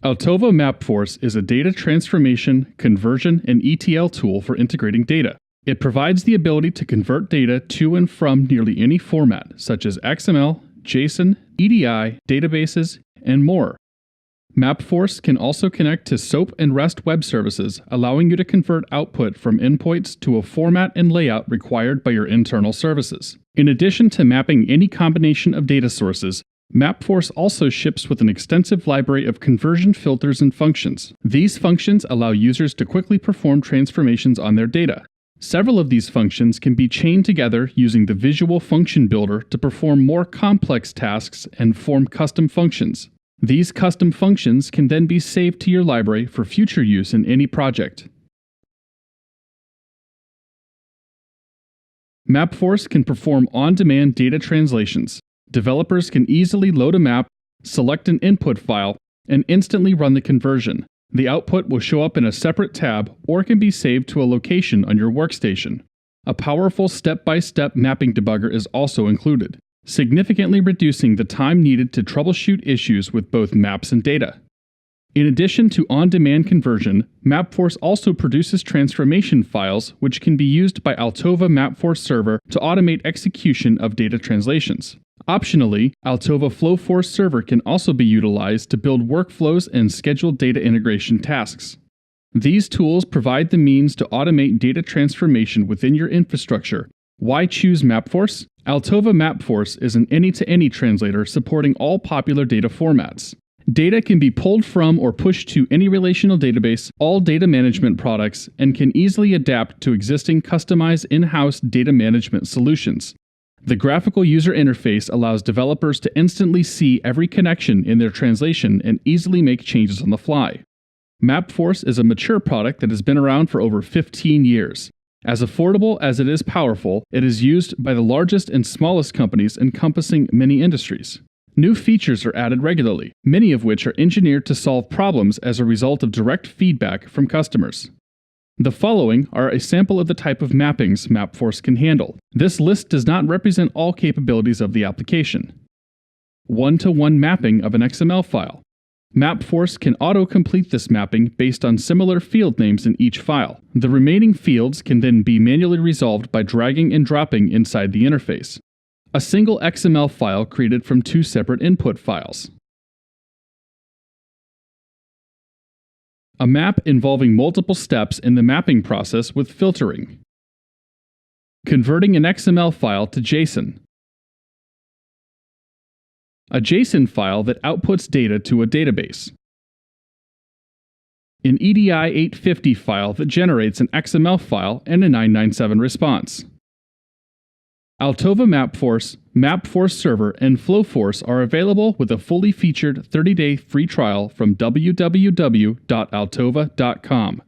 Altova MapForce is a data transformation, conversion, and ETL tool for integrating data. It provides the ability to convert data to and from nearly any format, such as XML, JSON, EDI, databases, and more. MapForce can also connect to SOAP and REST web services, allowing you to convert output from endpoints to a format and layout required by your internal services. In addition to mapping any combination of data sources, MapForce also ships with an extensive library of conversion filters and functions. These functions allow users to quickly perform transformations on their data. Several of these functions can be chained together using the Visual Function Builder to perform more complex tasks and form custom functions. These custom functions can then be saved to your library for future use in any project. MapForce can perform on-demand data translations. Developers can easily load a map, select an input file, and instantly run the conversion. The output will show up in a separate tab or can be saved to a location on your workstation. A powerful step-by-step mapping debugger is also included, significantly reducing the time needed to troubleshoot issues with both maps and data. In addition to on-demand conversion, MapForce also produces transformation files which can be used by Altova MapForce server to automate execution of data translations. Optionally, Altova FlowForce server can also be utilized to build workflows and schedule data integration tasks. These tools provide the means to automate data transformation within your infrastructure. Why choose MapForce? Altova MapForce is an any-to-any translator supporting all popular data formats. Data can be pulled from or pushed to any relational database, all data management products, and can easily adapt to existing customized in-house data management solutions. The graphical user interface allows developers to instantly see every connection in their translation and easily make changes on the fly. MapForce is a mature product that has been around for over 15 years. As affordable as it is powerful, it is used by the largest and smallest companies encompassing many industries. New features are added regularly, many of which are engineered to solve problems as a result of direct feedback from customers. The following are a sample of the type of mappings MapForce can handle. This list does not represent all capabilities of the application. One-to-one mapping of an XML file. MapForce can auto-complete this mapping based on similar field names in each file. The remaining fields can then be manually resolved by dragging and dropping inside the interface. A single XML file created from two separate input files. A map involving multiple steps in the mapping process with filtering. Converting an XML file to JSON. A JSON file that outputs data to a database. An EDI 850 file that generates an XML file and a 997 response. Altova MapForce, MapForce Server, and FlowForce are available with a fully featured 30-day free trial from www.altova.com.